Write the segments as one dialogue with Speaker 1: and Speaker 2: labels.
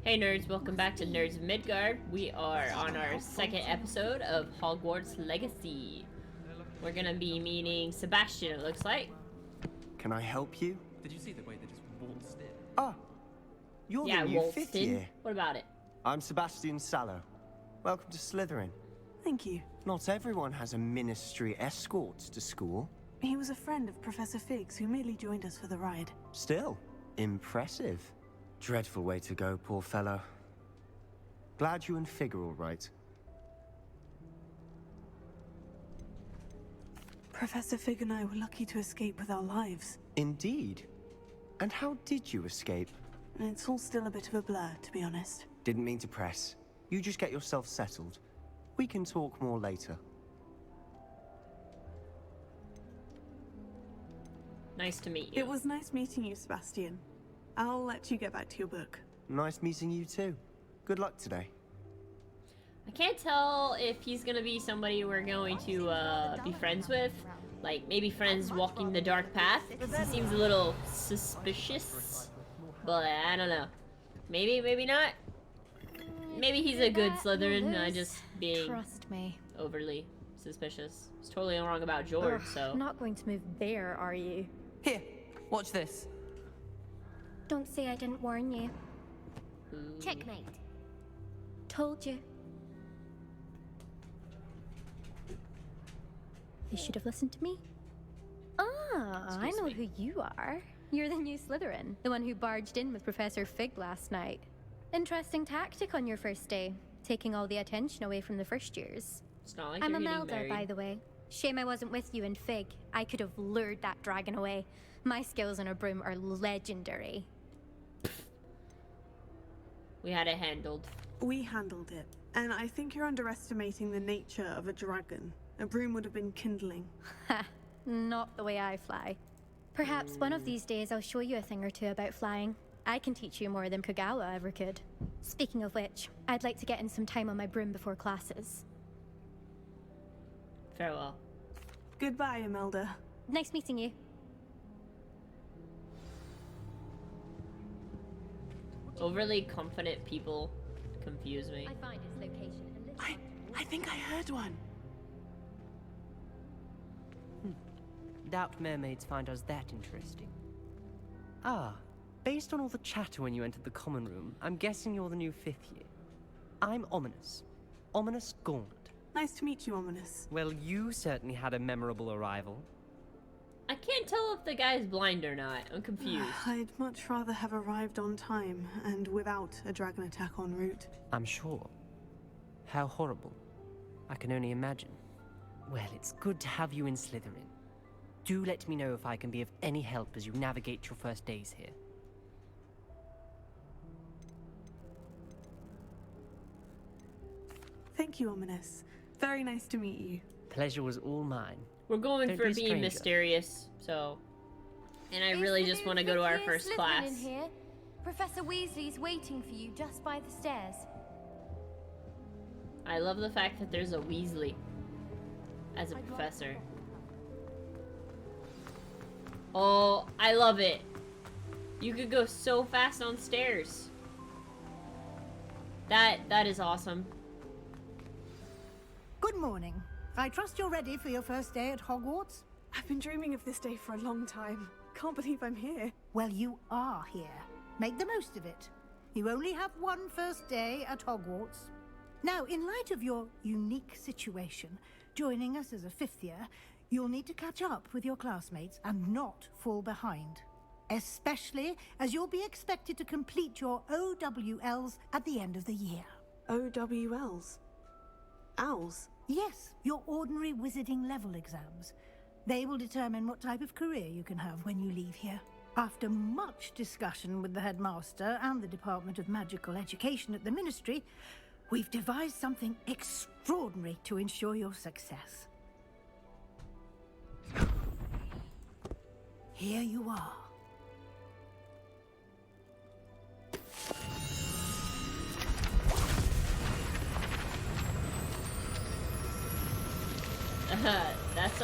Speaker 1: Hey nerds, welcome back to Nerds of Midgard. We are on our second episode of Hogwarts Legacy. We're gonna be meeting Sebastian, it looks like.
Speaker 2: Can I help you?
Speaker 3: Did you see the way they just waltzed in?
Speaker 2: Ah, you're the new fifth year.
Speaker 1: What about it?
Speaker 2: I'm Sebastian Sallow. Welcome to Slytherin.
Speaker 4: Thank you.
Speaker 2: Not everyone has a ministry escort to school.
Speaker 4: He was a friend of Professor Fig's who merely joined us for the ride.
Speaker 2: Still, impressive. Dreadful way to go, poor fellow. Glad you and Fig are all right.
Speaker 4: Professor Fig and I were lucky to escape with our lives.
Speaker 2: Indeed. And how did you escape?
Speaker 4: It's all still a bit of a blur, to be honest.
Speaker 2: Didn't mean to press. You just get yourself settled. We can talk more later.
Speaker 1: Nice to meet you.
Speaker 4: It was nice meeting you, Sebastian. I'll let you get back to your book.
Speaker 2: Nice meeting you too. Good luck today.
Speaker 1: I can't tell if he's gonna be somebody we're going to be friends with. Like, maybe friends walking the dark path. He seems a little suspicious. But I don't know. Maybe, maybe not. Maybe he's a good Slytherin, just being
Speaker 5: Trust me.
Speaker 1: overly suspicious. It's totally wrong about George, so...
Speaker 5: Not going to move there, are you?
Speaker 3: Here, watch this.
Speaker 5: Don't say I didn't warn you.
Speaker 1: Ooh.
Speaker 5: Checkmate. Told you. You should have listened to me. Ah, I know who you are. You're the new Slytherin, the one who barged in with Professor Fig last night. Interesting tactic on your first day, taking all the attention away from the first years.
Speaker 1: It's not like
Speaker 5: I'm
Speaker 1: you're
Speaker 5: a
Speaker 1: getting
Speaker 5: Melder,
Speaker 1: married.
Speaker 5: by the way. Shame I wasn't with you in Fig. I could have lured that dragon away. My skills on a broom are legendary.
Speaker 1: We had it handled.
Speaker 4: We handled it. And I think you're underestimating the nature of a dragon. A broom would have been kindling.
Speaker 5: Ha! Not the way I fly. Perhaps one of these days I'll show you a thing or two about flying. I can teach you more than Kagawa ever could. Speaking of which, I'd like to get in some time on my broom before classes.
Speaker 1: Farewell.
Speaker 4: Goodbye, Imelda.
Speaker 5: Nice meeting you.
Speaker 1: Overly confident people confuse me.
Speaker 5: I find its location a little...
Speaker 4: I think I heard one.
Speaker 6: Doubt mermaids find us that interesting. Ah, based on all the chatter when you entered the common room, I'm guessing you're the new fifth year. I'm Ominous. Ominous Gaunt.
Speaker 4: Nice to meet you, Ominous.
Speaker 6: Well, you certainly had a memorable arrival.
Speaker 1: I can't tell if the guy's blind or not. I'm confused.
Speaker 4: I'd much rather have arrived on time and without a dragon attack en route.
Speaker 6: I'm sure. How horrible. I can only imagine. Well, it's good to have you in Slytherin. Do let me know if I can be of any help as you navigate your first days here.
Speaker 4: Thank you, Ominous. Very nice to meet you.
Speaker 6: Pleasure was all mine.
Speaker 1: We're going
Speaker 6: Don't
Speaker 1: for
Speaker 6: be a
Speaker 1: being
Speaker 6: stranger.
Speaker 1: mysterious, so... And I really just want to go to our first class.
Speaker 7: In here. Professor Weasley's waiting for you just by the stairs.
Speaker 1: I love the fact that there's a Weasley as a professor. Oh, I love it. You could go so fast on stairs. That is awesome.
Speaker 8: Good morning. I trust you're ready for your first day at Hogwarts?
Speaker 4: I've been dreaming of this day for a long time. Can't believe I'm here.
Speaker 8: Well, you are here. Make the most of it. You only have one first day at Hogwarts. Now, in light of your unique situation, joining us as a fifth year, you'll need to catch up with your classmates and not fall behind. Especially as you'll be expected to complete your OWLs at the end of the year.
Speaker 4: OWLs? Owls?
Speaker 8: Yes, your ordinary wizarding level exams. They will determine what type of career you can have when you leave here. After much discussion with the headmaster and the Department of Magical Education at the Ministry, we've devised something extraordinary to ensure your success. Here you are.
Speaker 1: That's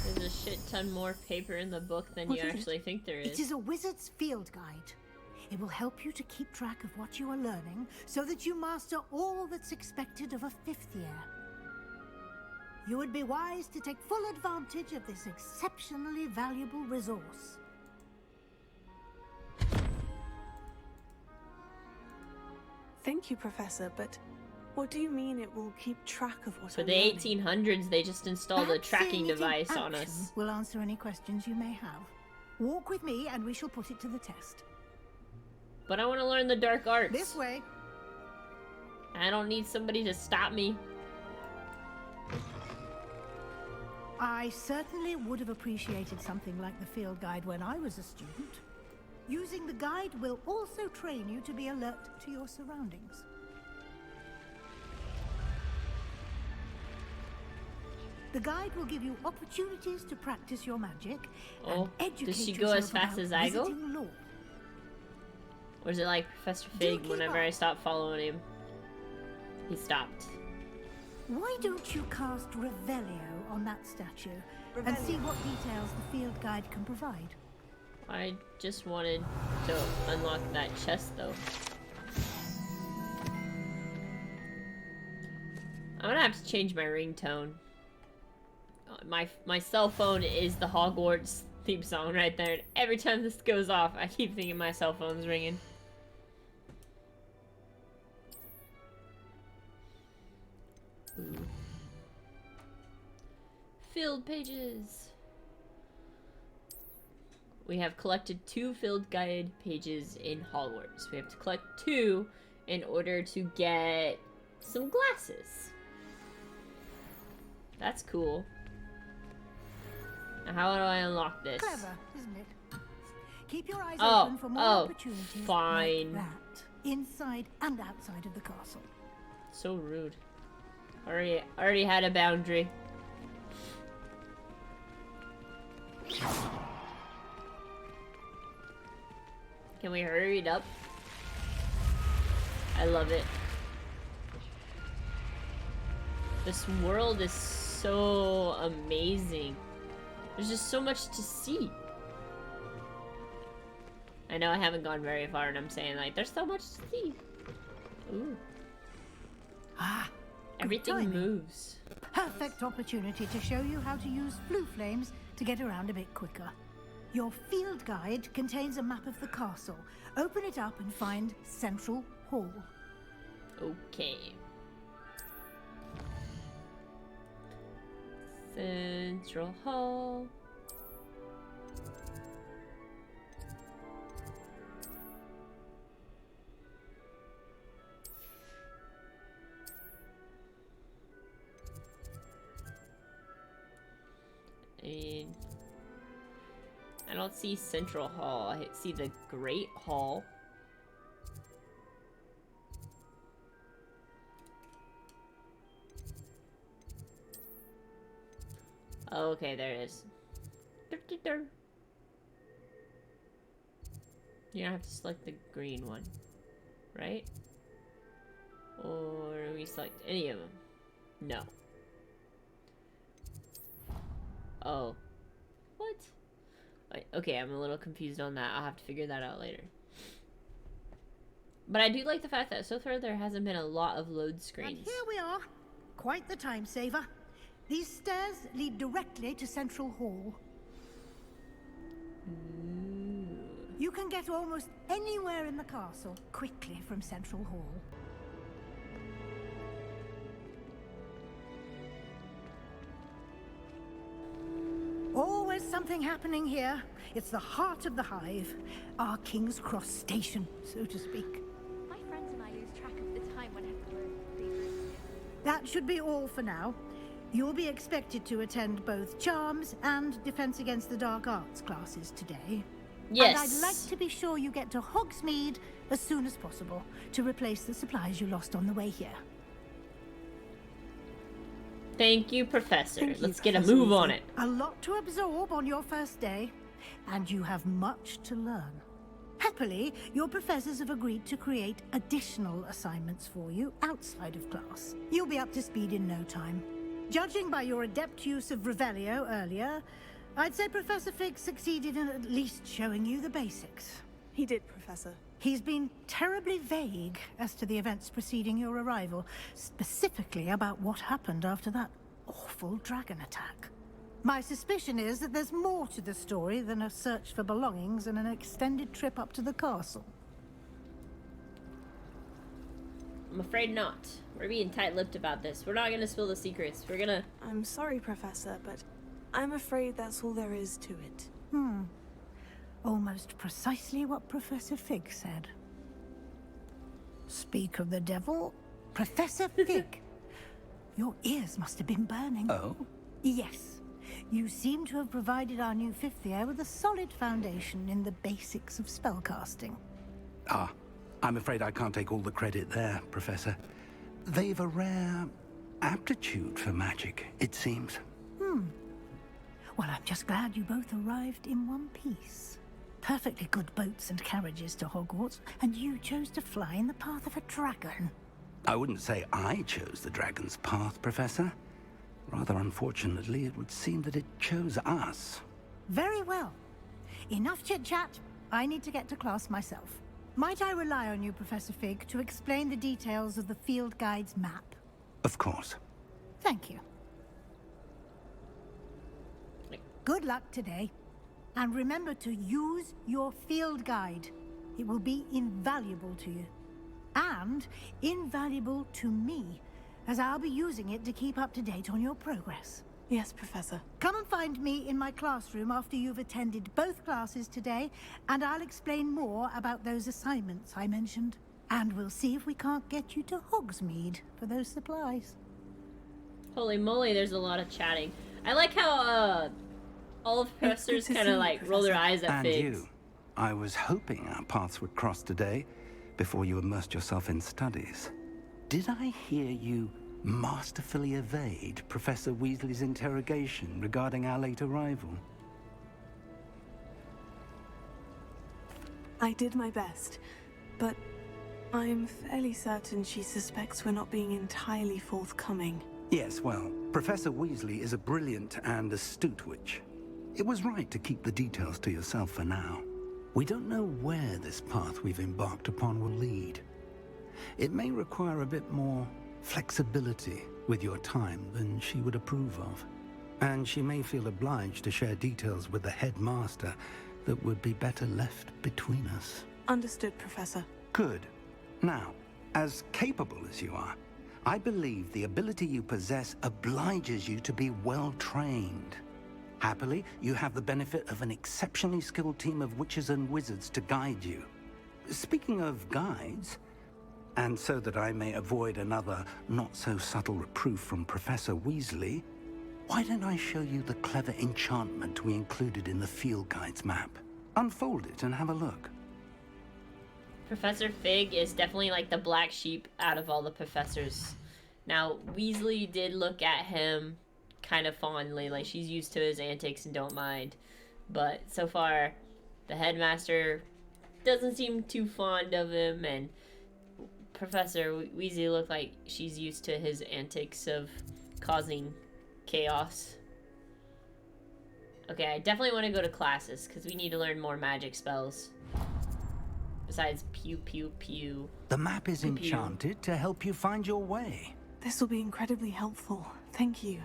Speaker 1: There's a shit ton more paper in the book than
Speaker 8: What
Speaker 1: you
Speaker 8: is it?
Speaker 1: actually think there is.
Speaker 8: It is a wizard's field guide. It will help you to keep track of what you are learning so that you master all that's expected of a 5th year. You would be wise to take full advantage of this exceptionally valuable resource.
Speaker 4: Thank you, Professor, but what do you mean it will keep track of what
Speaker 1: For
Speaker 4: I'm
Speaker 1: the
Speaker 4: learning?
Speaker 1: 1800s, they just installed a
Speaker 8: Perhaps
Speaker 1: tracking
Speaker 8: seeing it in
Speaker 1: device on
Speaker 8: action
Speaker 1: us.
Speaker 8: will answer any questions you may have. Walk with me and we shall put it to the test.
Speaker 1: But I want to learn the dark arts.
Speaker 8: This way.
Speaker 1: I don't need somebody to stop me.
Speaker 8: I certainly would have appreciated something like the field guide when I was a student. Using the guide will also train you to be alert to your surroundings. The guide will give you opportunities to practice your magic
Speaker 1: Oh,
Speaker 8: and educate
Speaker 1: does she go
Speaker 8: yourself
Speaker 1: as fast
Speaker 8: about
Speaker 1: as I go?
Speaker 8: visiting lore.
Speaker 1: Or is it like Professor Fig
Speaker 8: keep
Speaker 1: whenever
Speaker 8: up.
Speaker 1: I stop following him? He stopped.
Speaker 8: Why don't you cast Revelio on that statue and see what details the field guide can provide?
Speaker 1: I just wanted to unlock that chest though. I'm gonna have to change my ringtone. My cell phone is the Hogwarts theme song right there. And every time this goes off, I keep thinking my cell phone's ringing. Ooh. Field pages. We have collected 2 field guide pages in Hogwarts. We have to collect 2 in order to get some glasses. That's cool. Now how do I unlock this?
Speaker 8: Clever, isn't it? Keep your eyes
Speaker 1: Oh,
Speaker 8: open for more
Speaker 1: oh,
Speaker 8: opportunities
Speaker 1: fine.
Speaker 8: like that, inside and outside of the castle.
Speaker 1: So rude. Already had a boundary. Can we hurry it up? I love it. This world is so amazing. There's just so much to see. I know I haven't gone very far and I'm saying like there's so much to see. Ooh.
Speaker 8: Ah, good
Speaker 1: Everything
Speaker 8: timing.
Speaker 1: moves.
Speaker 8: Perfect opportunity to show you how to use flue flames to get around a bit quicker. Your field guide contains a map of the castle. Open it up and find Central Hall.
Speaker 1: Okay. Central Hall. And I don't see Central Hall. I see the Great Hall. Oh, okay, there it is. You don't have to select the green one, right? Or we select any of them? No. Oh. What? Wait, okay, I'm a little confused on that. I'll have to figure that out later. But I do like the fact that so far there hasn't been a lot of load
Speaker 8: And
Speaker 1: screens.
Speaker 8: here we are. Quite the time saver. These stairs lead directly to Central Hall. You can get almost anywhere in the castle quickly from Central Hall. Always something happening here. It's the heart of the hive. Our King's Cross station, so to speak.
Speaker 7: My friends and I lose track of the time whenever we're leaving.
Speaker 8: That should be all for now. You'll be expected to attend both Charms and Defense Against the Dark Arts classes today.
Speaker 1: Yes.
Speaker 8: And I'd like to be sure you get to Hogsmeade as soon as possible to replace the supplies you lost on the way here.
Speaker 1: Thank you, Professor.
Speaker 4: Thank you,
Speaker 1: Let's get a
Speaker 4: Professor
Speaker 1: move on
Speaker 4: Weasley.
Speaker 1: it.
Speaker 8: A lot to absorb on your first day, and you have much to learn. Happily, your professors have agreed to create additional assignments for you outside of class. You'll be up to speed in no time. Judging by your adept use of Revelio earlier, I'd say Professor Fig succeeded in at least showing you the basics.
Speaker 4: He did, Professor.
Speaker 8: He's been terribly vague as to the events preceding your arrival, specifically about what happened after that awful dragon attack. My suspicion is that there's more to the story than a search for belongings and an extended trip up to the castle.
Speaker 1: I'm afraid not. We're being tight-lipped about this. We're not gonna spill the secrets. We're gonna...
Speaker 4: I'm sorry, Professor, but I'm afraid that's all there is to it.
Speaker 8: Almost precisely what Professor Fig said. Speak of the devil, Professor Fig. Your ears must have been burning.
Speaker 9: Oh?
Speaker 8: Yes. You seem to have provided our new fifth year with a solid foundation in the basics of spellcasting.
Speaker 9: Ah, I'm afraid I can't take all the credit there, Professor. They've a rare aptitude for magic, it seems.
Speaker 8: Well, I'm just glad you both arrived in one piece. Perfectly good boats and carriages to Hogwarts, and you chose to fly in the path of a dragon.
Speaker 9: I wouldn't say I chose the dragon's path, Professor. Rather unfortunately, it would seem that it chose us.
Speaker 8: Very well. Enough chit-chat. I need to get to class myself. Might I rely on you, Professor Fig, to explain the details of the field guide's map?
Speaker 9: Of course.
Speaker 8: Thank you. Good luck today. And remember to use your field guide. It will be invaluable to you. And invaluable to me, as I'll be using it to keep up to date on your progress.
Speaker 4: Yes, Professor.
Speaker 8: Come and find me in my classroom after you've attended both classes today, and I'll explain more about those assignments I mentioned. And we'll see if we can't get you to Hogsmeade for those supplies.
Speaker 1: Holy moly, there's a lot of chatting. I like how, all the professors kind of like roll their eyes at
Speaker 9: And
Speaker 1: Figs.
Speaker 9: you. I was hoping our paths would cross today, before you immersed yourself in studies. Did I hear you masterfully evade Professor Weasley's interrogation regarding our late arrival?
Speaker 4: I did my best, but I'm fairly certain she suspects we're not being entirely forthcoming.
Speaker 9: Yes, well, Professor Weasley is a brilliant and astute witch. It was right to keep the details to yourself for now. We don't know where this path we've embarked upon will lead. It may require a bit more flexibility with your time than she would approve of. And she may feel obliged to share details with the headmaster that would be better left between us.
Speaker 4: Understood, Professor.
Speaker 9: Good. Now, as capable as you are, I believe the ability you possess obliges you to be well trained. Happily, you have the benefit of an exceptionally skilled team of witches and wizards to guide you. Speaking of guides, and so that I may avoid another not-so-subtle reproof from Professor Weasley, why don't I show you the clever enchantment we included in the field guide's map? Unfold it and have a look.
Speaker 1: Professor Fig is definitely like the black sheep out of all the professors. Now, Weasley did look at him kind of fondly, like she's used to his antics and don't mind. But so far, the headmaster doesn't seem too fond of him, and Professor Weasley looked like she's used to his antics of causing chaos. Okay, I definitely want to go to classes, because we need to learn more magic spells. Besides pew pew pew.
Speaker 9: The map is
Speaker 1: Pew, pew.
Speaker 9: enchanted to help you find your way.
Speaker 4: This will be incredibly helpful. Thank you.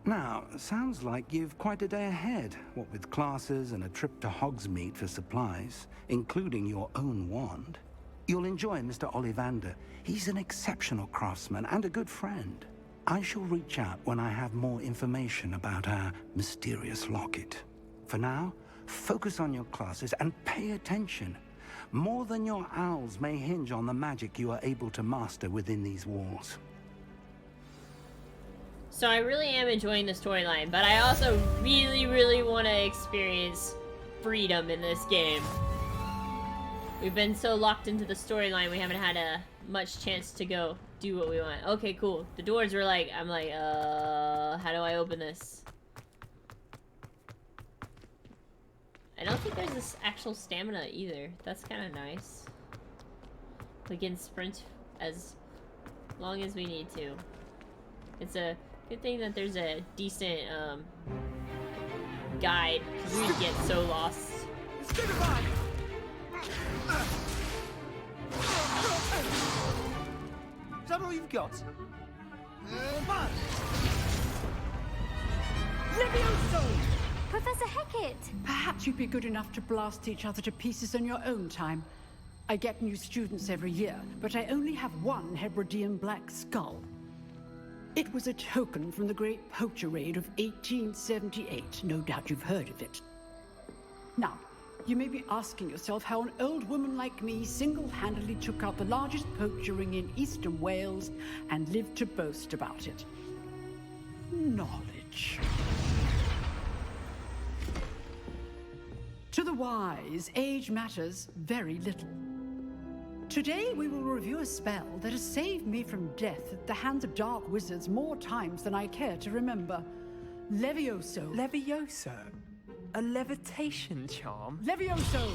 Speaker 9: Now, sounds like you've quite a day ahead, what with classes and a trip to Hogsmeade for supplies, including your own wand. You'll enjoy Mr. Ollivander. He's an exceptional craftsman and a good friend. I shall reach out when I have more information about our mysterious locket. For now, focus on your classes and pay attention. More than your owls may hinge on the magic you are able to master within these walls.
Speaker 1: So I really am enjoying the storyline, but I also really, really want to experience freedom in this game. We've been so locked into the storyline, we haven't had much chance to go do what we want. Okay, cool. The doors were like, I'm like, how do I open this? I don't think there's this actual stamina either. That's kind of nice. We can sprint as long as we need to. It's a good thing that there's a decent guide, because we would get so lost.
Speaker 3: that all you've got?
Speaker 10: Levioso!
Speaker 5: Professor Hecat!
Speaker 10: Perhaps you'd be good enough to blast each other to pieces in your own time. I get new students every year, but I only have one Hebridean black skull. It was a token from the Great Poacher Raid of 1878. No doubt you've heard of it. Now, you may be asking yourself how an old woman like me single-handedly took out the largest poacher ring in eastern Wales and lived to boast about it. Knowledge. To the wise, age matters very little. Today we will review a spell that has saved me from death at the hands of dark wizards more times than I care to remember. Levioso.
Speaker 3: Levioso? A levitation charm?
Speaker 10: Levioso!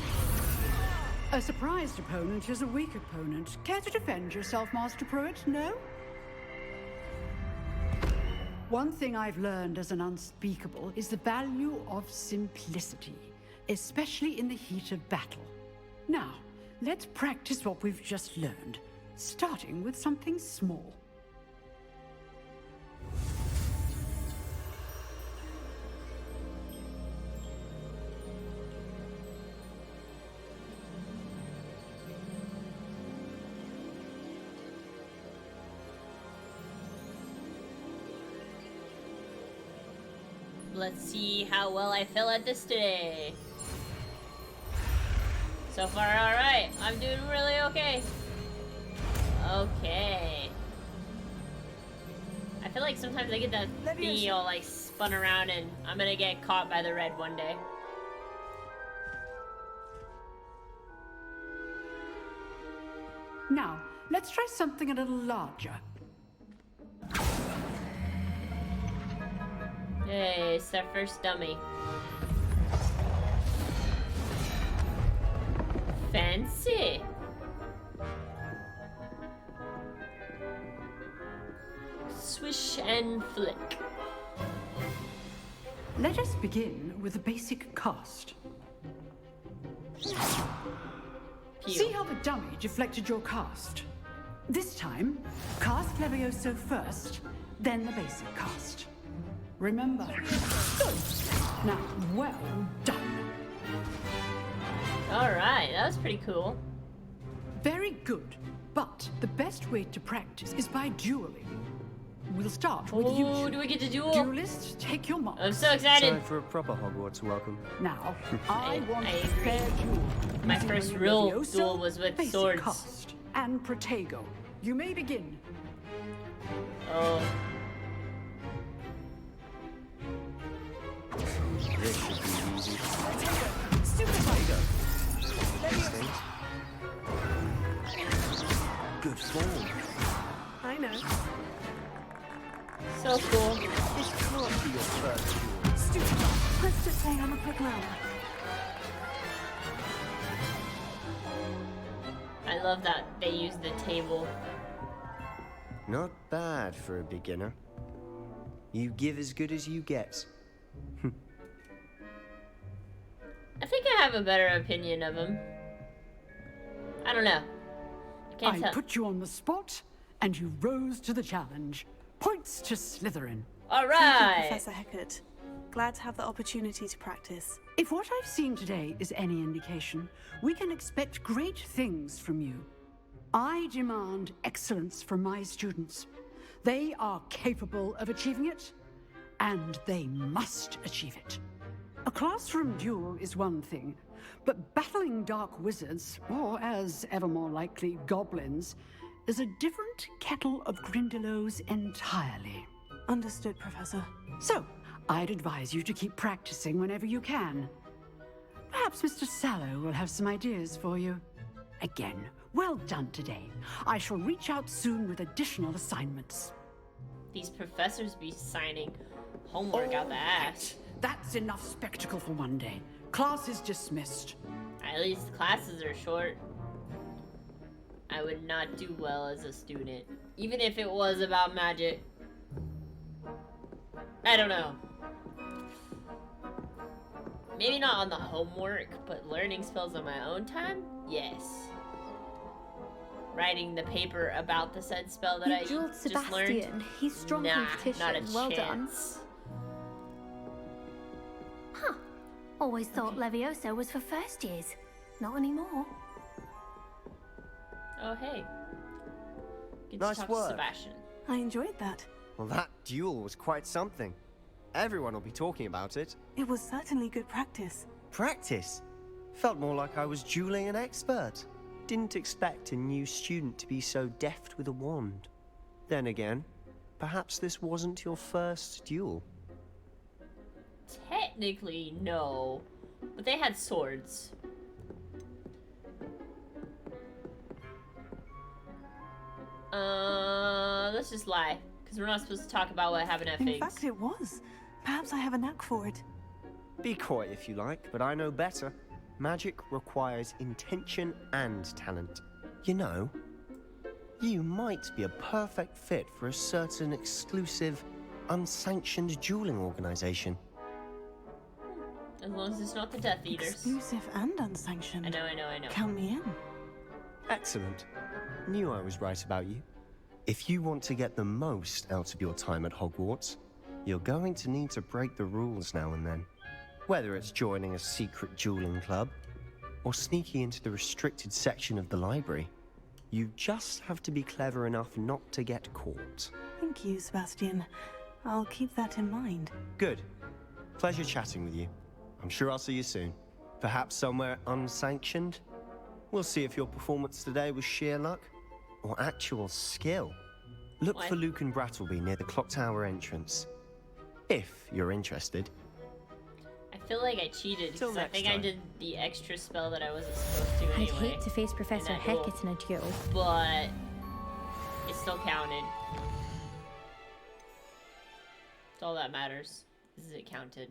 Speaker 10: A surprised opponent is a weak opponent. Care to defend yourself, Master Pruitt? No? One thing I've learned as an unspeakable is the value of simplicity, especially in the heat of battle. Now, let's practice what we've just learned, starting with something small.
Speaker 1: Let's see how well I feel at this today. So far, alright. I'm doing really okay. Okay. I feel like sometimes I get that thingy all like spun around and I'm gonna get caught by the red one day.
Speaker 10: Now, let's try something a little larger.
Speaker 1: Hey, it's our first dummy. Fancy. Swish and flick.
Speaker 10: Let us begin with a basic cast.
Speaker 1: Pew.
Speaker 10: See how the dummy deflected your cast? This time, cast Levioso first, then the basic cast. Remember. Good. Now, well done.
Speaker 1: Alright, that was pretty cool.
Speaker 10: Very good. But the best way to practice is by dueling. We'll start with you.
Speaker 1: Oh, do we get to duel?
Speaker 10: Duelists, take your mark.
Speaker 1: I'm so excited.
Speaker 2: Time for a proper Hogwarts welcome.
Speaker 10: Now, I want
Speaker 1: I
Speaker 10: a
Speaker 1: agree.
Speaker 10: fair duel.
Speaker 1: My
Speaker 10: Using
Speaker 1: first
Speaker 10: only
Speaker 1: real
Speaker 10: Levioso,
Speaker 1: duel was with
Speaker 10: basic
Speaker 1: swords.
Speaker 10: Cast, and Protego. You may begin.
Speaker 1: Oh.
Speaker 2: This should be easy. Good form.
Speaker 4: I know.
Speaker 1: So cool.
Speaker 2: This can't be your first duel.
Speaker 4: Let's just say I'm a quick learner.
Speaker 1: I love that they use the table.
Speaker 2: Not bad for a beginner. You give as good as you get.
Speaker 1: I think I have a better opinion of him. I don't know. I can't
Speaker 10: I
Speaker 1: tell.
Speaker 10: put you on the spot, and you rose to the challenge. Points to Slytherin.
Speaker 1: All
Speaker 4: Thank you,
Speaker 1: right.
Speaker 4: Professor Hecat. Glad to have the opportunity to practice.
Speaker 10: If what I've seen today is any indication, we can expect great things from you. I demand excellence from my students. They are capable of achieving it, and they must achieve it. A classroom duel is one thing, but battling dark wizards, or as ever more likely, goblins, is a different kettle of Grindylows entirely.
Speaker 4: Understood, Professor.
Speaker 10: So, I'd advise you to keep practicing whenever you can. Perhaps Mr. Sallow will have some ideas for you. Again, well done today. I shall reach out soon with additional assignments.
Speaker 1: These professors be signing homework out the ass.
Speaker 10: That's enough spectacle for one day. Class is dismissed.
Speaker 1: At least classes are short. I would not do well as a student, even if it was about magic. I don't know. Maybe not on the homework, but learning spells on my own time? Yes. writing the paper about the said spell that
Speaker 5: You
Speaker 1: I
Speaker 5: dueled
Speaker 1: just learned.
Speaker 5: Sebastian. He's strong
Speaker 1: Nah,
Speaker 5: competition.
Speaker 1: not a
Speaker 5: Well
Speaker 1: chance.
Speaker 7: Huh. Always thought Levioso was for first years. Not anymore.
Speaker 1: Oh, hey. Good
Speaker 2: Nice
Speaker 1: to talk
Speaker 2: work.
Speaker 1: to Sebastian.
Speaker 4: I enjoyed that.
Speaker 2: Well, that duel was quite something. Everyone will be talking about it.
Speaker 4: It was certainly good practice.
Speaker 2: Practice? Felt more like I was dueling an expert. Didn't expect a new student to be so deft with a wand. Then again, perhaps this wasn't your first duel.
Speaker 1: Technically, no. But they had swords. Let's just lie. Because we're not supposed to talk about what happened at
Speaker 4: In
Speaker 1: Figs.
Speaker 4: fact, it was. Perhaps I have a knack for it.
Speaker 2: Be coy if you like, but I know better. Magic requires intention and talent. You know, you might be a perfect fit for a certain exclusive, unsanctioned dueling organization.
Speaker 1: As long as it's not the Death Eaters.
Speaker 4: Exclusive and unsanctioned.
Speaker 1: I know.
Speaker 4: Count me in.
Speaker 2: Excellent. Knew I was right about you. If you want to get the most out of your time at Hogwarts, you're going to need to break the rules now and then. Whether it's joining a secret dueling club, or sneaking into the restricted section of the library, you just have to be clever enough not to get caught.
Speaker 4: Thank you, Sebastian. I'll keep that in mind.
Speaker 2: Good. Pleasure chatting with you. I'm sure I'll see you soon. Perhaps somewhere unsanctioned? We'll see if your performance today was sheer luck or actual skill. Look
Speaker 1: What?
Speaker 2: for Luke and Brattleby near the clock tower entrance. If you're interested.
Speaker 1: I feel like I cheated
Speaker 2: Till
Speaker 1: because I
Speaker 2: next
Speaker 1: think I
Speaker 2: time.
Speaker 1: did the extra spell that I wasn't supposed to
Speaker 5: I'd
Speaker 1: anyway.
Speaker 5: hate to face Professor
Speaker 1: that duel.
Speaker 5: Hecat in a duel.
Speaker 1: But it still counted. That's all that matters. Is it counted?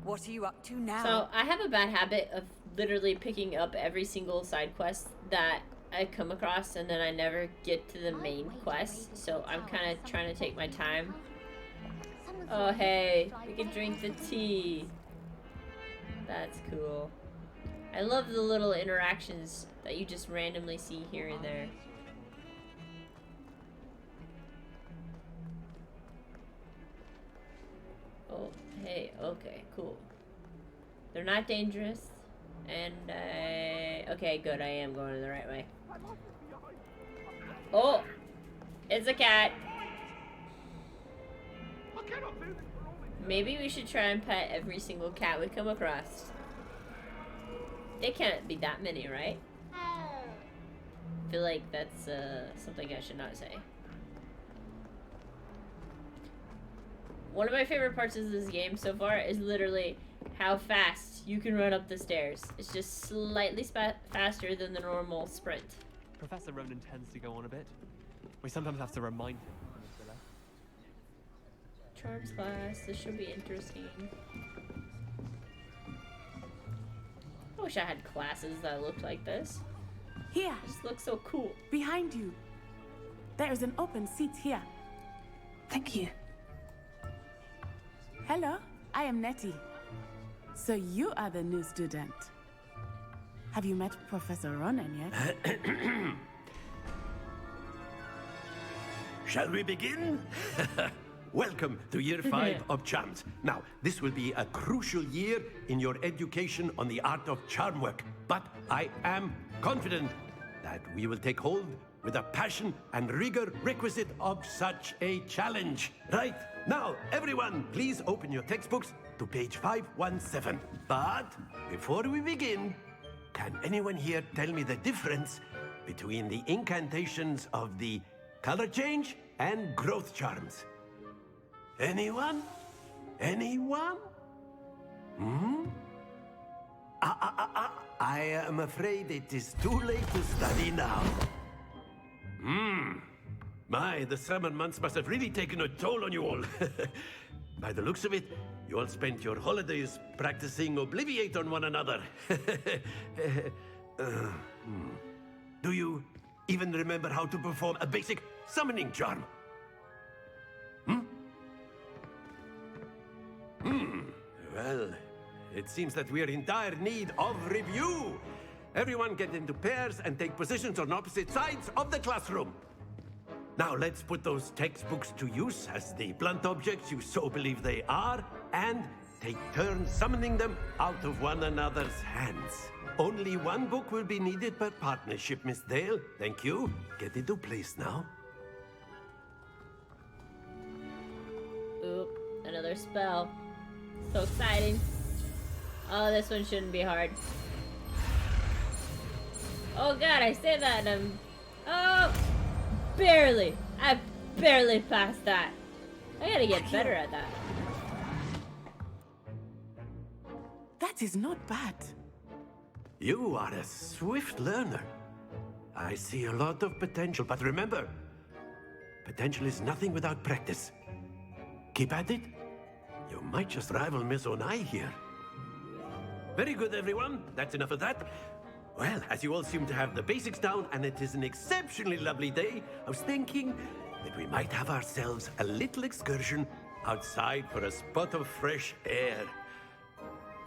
Speaker 11: What are you up to now?
Speaker 1: So I have a bad habit of literally picking up every single side quest that I come across, and then I never get to the main quest. So I'm kind of trying to take my time. Oh hey, we can drink the tea. That's cool. I love the little interactions that you just randomly see here and there. Oh, hey, okay, cool. They're not dangerous, and okay, good, I am going the right way. Oh! It's a cat! Maybe we should try and pet every single cat we come across. It can't be that many, right? I feel like that's something I should not say. One of my favorite parts of this game so far is literally how fast you can run up the stairs. It's just slightly faster than the normal sprint.
Speaker 12: Professor Ronan tends to go on a bit. We sometimes have to remind him.
Speaker 1: Charms class, this should be interesting. I wish I had classes that looked like this.
Speaker 13: Here.
Speaker 1: This looks so cool.
Speaker 13: Behind you. There is an open seat here.
Speaker 4: Thank you.
Speaker 13: Hello, I am Nettie. So you are the new student. Have you met Professor Ronan yet?
Speaker 14: Shall we begin? Welcome to Year 5 of Charms. Now, this will be a crucial year in your education on the art of charm work. But I am confident that we will take hold with the passion and rigor requisite of such a challenge. Right, now, everyone, please open your textbooks to page 517. But before we begin, can anyone here tell me the difference between the incantations of the color change and growth charms? Anyone? Anyone? Hmm? I am afraid it is too late to study now. My, the summer months must have really taken a toll on you all. By the looks of it, You all spent your holidays practicing Obliviate on one another. Do you even remember how to perform a basic summoning charm? Well, it seems that we are in dire need of review. Everyone get into pairs and take positions on opposite sides of the classroom. Now let's put those textbooks to use as the blunt objects you so believe they are, and take turns summoning them out of one another's hands. Only one book will be needed per partnership, Miss Dale. Thank you. Get into place now.
Speaker 1: Oop, another spell. So exciting. Oh, this one shouldn't be hard. Oh god, I say that and oh, barely. I barely passed that. I gotta get better at that.
Speaker 13: That is not bad.
Speaker 14: You are a swift learner. I see a lot of potential, but remember, potential is nothing without practice. Keep at it. You might just rival Miss Onai here. Very good, everyone. That's enough of that. Well, as you all seem to have the basics down, and it is an exceptionally lovely day, I was thinking that we might have ourselves a little excursion outside for a spot of fresh air.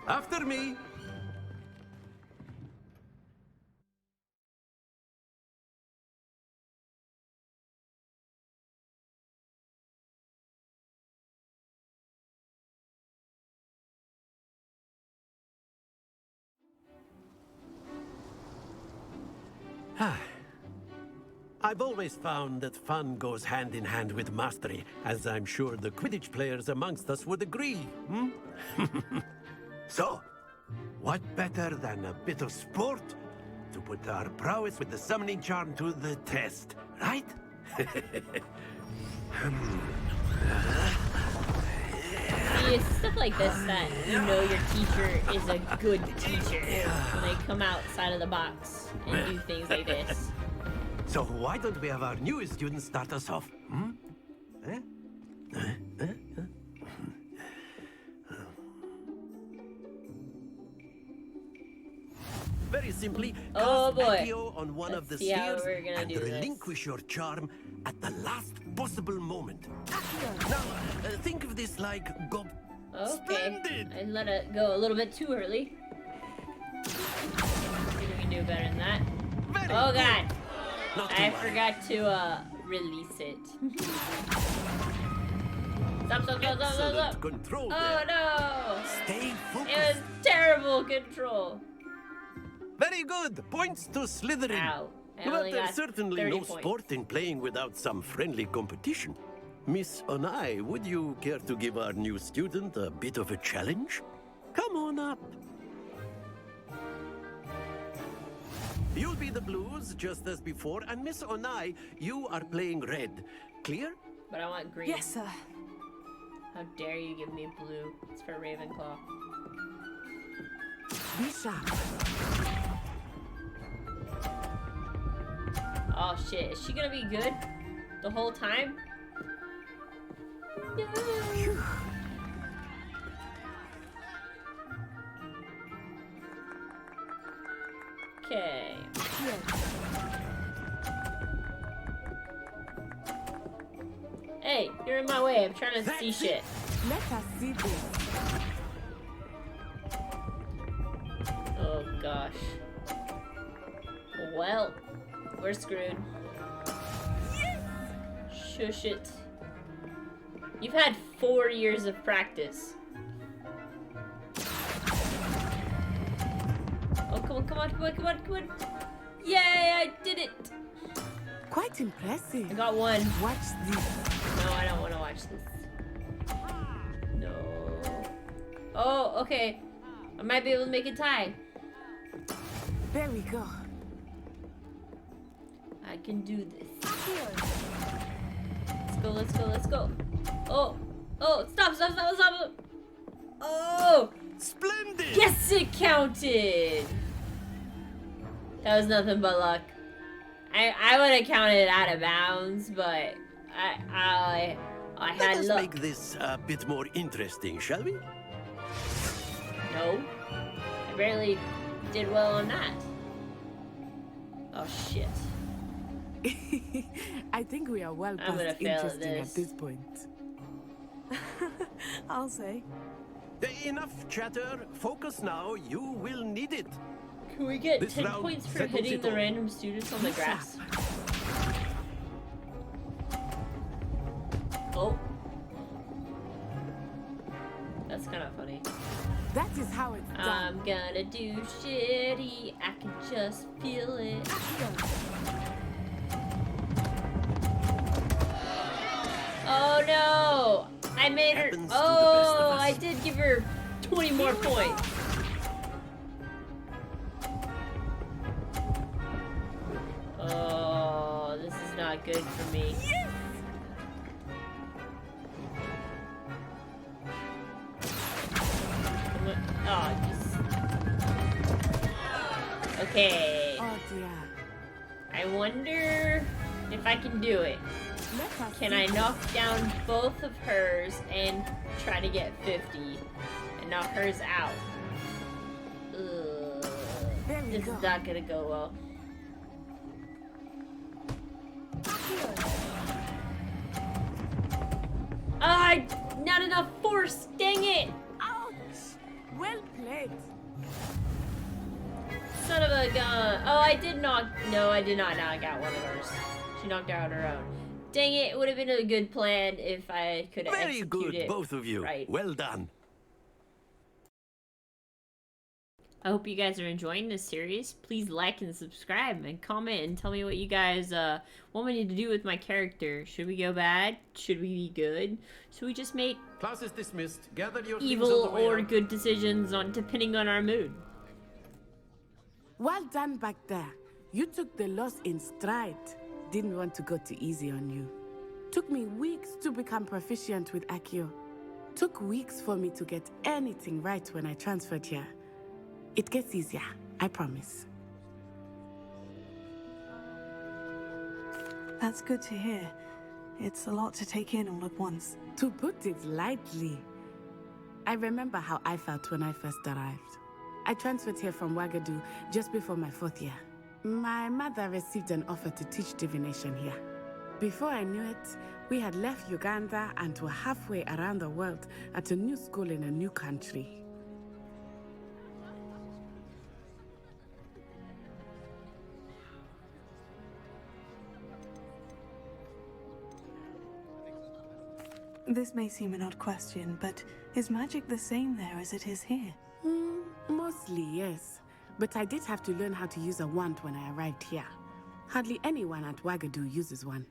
Speaker 14: After me. I've always found that fun goes hand in hand with mastery, as I'm sure the Quidditch players amongst us would agree, So, what better than a bit of sport to put our prowess with the summoning charm to the test, right?
Speaker 1: See, it's stuff like this that you know your teacher is a good teacher when they come outside of the box and do things like this.
Speaker 14: So why don't we have our newest student start us off? Very simply, cast Accio on one of the spheres and relinquish your charm at the last possible moment. Now, think of this like
Speaker 1: Okay, I let it go a little bit too early. See if we can do better than that. Oh god! I forgot to release it. Stop.
Speaker 14: Control
Speaker 1: oh no!
Speaker 14: Stay focused.
Speaker 1: It was terrible control.
Speaker 14: Very good. Points to Slytherin.
Speaker 1: Ow.
Speaker 14: But there's certainly no sport in playing without some friendly competition. Miss Onai, would you care to give our new student a bit of a challenge? Come on up. You'll be the blues, just as before, and Miss Onai, you are playing red. Clear?
Speaker 1: But I want green.
Speaker 13: Yes, sir.
Speaker 1: How dare you give me blue? It's for Ravenclaw.
Speaker 13: Be sharp.
Speaker 1: Oh shit, is she gonna be good the whole time? Yeah. Okay. Hey, you're in my way. I'm trying to see shit.
Speaker 13: Let us see this.
Speaker 1: Oh gosh. Well, we're screwed. Shush it. You've had 4 years of practice. Oh, come on. Yay, I did it.
Speaker 13: Quite impressive.
Speaker 1: I got one.
Speaker 13: Watch this.
Speaker 1: No, I don't want to watch this. No. Oh, okay. I might be able to make it tie.
Speaker 13: There we go.
Speaker 1: I can do this. Let's go. Oh, stop. Oh!
Speaker 14: Splendid!
Speaker 1: Yes, it counted! That was nothing but luck. I would have counted it out of bounds, but I
Speaker 14: Let
Speaker 1: had
Speaker 14: us
Speaker 1: luck.
Speaker 14: make this a bit more interesting, shall we?
Speaker 1: No. I barely did well on that. Oh shit.
Speaker 13: I think we are well
Speaker 1: I'm gonna
Speaker 13: past
Speaker 1: fail at
Speaker 13: interesting
Speaker 1: this.
Speaker 13: at this point.
Speaker 4: I'll say.
Speaker 14: Enough chatter. Focus now. You will need it.
Speaker 1: Can we get
Speaker 14: This
Speaker 1: 10
Speaker 14: round
Speaker 1: points for
Speaker 14: settles
Speaker 1: hitting
Speaker 14: it
Speaker 1: the
Speaker 14: all.
Speaker 1: random students on the grass? Oh. That's kind of funny.
Speaker 13: That is how it's done.
Speaker 1: I'm gonna do shitty. I can just feel it. Oh no! I made her.
Speaker 14: Happens to the best of
Speaker 1: Oh,
Speaker 14: us.
Speaker 1: I did give her 20 more points. Oh, this is not good for me. Oh, just. Okay.
Speaker 13: Oh dear.
Speaker 1: I wonder if I can do it.
Speaker 13: Let us
Speaker 1: Can
Speaker 13: see.
Speaker 1: I knock down both of hers and try to get 50 and knock hers out? Ugh.
Speaker 13: There we
Speaker 1: This
Speaker 13: go.
Speaker 1: is not gonna go well. Ah, not enough force. Dang it!
Speaker 13: Ouch! Well played.
Speaker 1: Son of a gun. Oh, I did knock. No, I did not knock out one of hers. She knocked out her own. Dang it! It would have been a good plan if I could have
Speaker 14: Very
Speaker 1: executed
Speaker 14: good,
Speaker 1: it.
Speaker 14: both of you.
Speaker 1: Right.
Speaker 14: Well done.
Speaker 1: I hope you guys are enjoying this series. Please like and subscribe and comment and tell me what you guys want me to do with my character. Should we go bad? Should we be good? Should we just make
Speaker 14: Class is dismissed. Gather your things
Speaker 1: evil
Speaker 14: on the way
Speaker 1: or
Speaker 14: out.
Speaker 1: good decisions on depending on our mood?
Speaker 13: Well done back there. You took the loss in stride. Didn't want to go too easy on you. Took me weeks to become proficient with Accio. Took weeks for me to get anything right when I transferred here. It gets easier, I promise.
Speaker 4: That's good to hear. It's a lot to take in all at once.
Speaker 13: To put it lightly, I remember how I felt when I first arrived. I transferred here from Wagadu just before my 4th year. My mother received an offer to teach divination here. Before I knew it, we had left Uganda and were halfway around the world at a new school in a new country.
Speaker 4: This may seem an odd question, but is magic the same there as it is here?
Speaker 13: Mostly, yes. But I did have to learn how to use a wand when I arrived here. Hardly anyone at Wagadu uses one.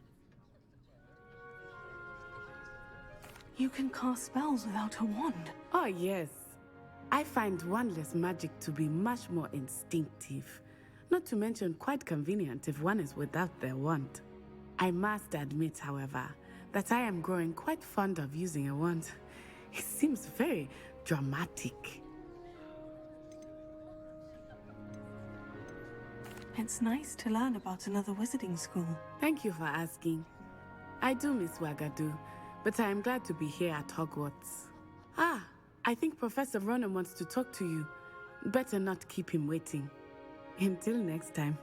Speaker 4: You can cast spells without a wand.
Speaker 13: Oh, yes. I find wandless magic to be much more instinctive. Not to mention quite convenient if one is without their wand. I must admit, however, that I am growing quite fond of using a wand. It seems very dramatic.
Speaker 4: It's nice to learn about another wizarding school.
Speaker 13: Thank you for asking. I do miss Wagadu, but I am glad to be here at Hogwarts. Ah, I think Professor Ronan wants to talk to you. Better not keep him waiting. Until next time.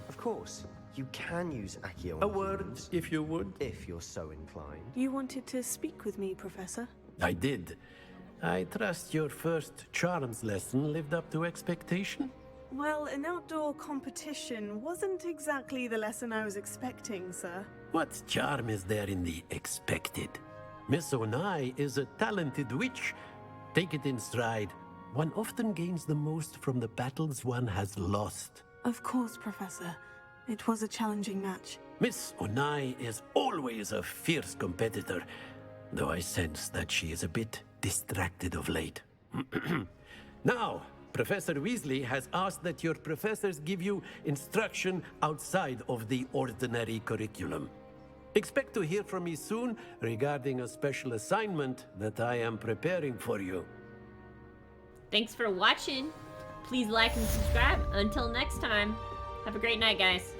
Speaker 2: Of course, you can use Accio.
Speaker 14: A word, if you would.
Speaker 2: If you're so inclined.
Speaker 4: You wanted to speak with me, Professor?
Speaker 14: I did. I trust your first charms lesson lived up to expectation?
Speaker 4: Well, an outdoor competition wasn't exactly the lesson I was expecting, sir.
Speaker 14: What charm is there in the expected? Miss Onai is a talented witch. Take it in stride. One often gains the most from the battles one has lost.
Speaker 4: Of course, Professor. It was a challenging match.
Speaker 14: Miss Onai is always a fierce competitor, though I sense that she is a bit distracted of late. Now, Professor Weasley has asked that your professors give you instruction outside of the ordinary curriculum. Expect to hear from me soon regarding a special assignment that I am preparing for you.
Speaker 1: Thanks for watching. Please like and subscribe. Until next time, have a great night, guys.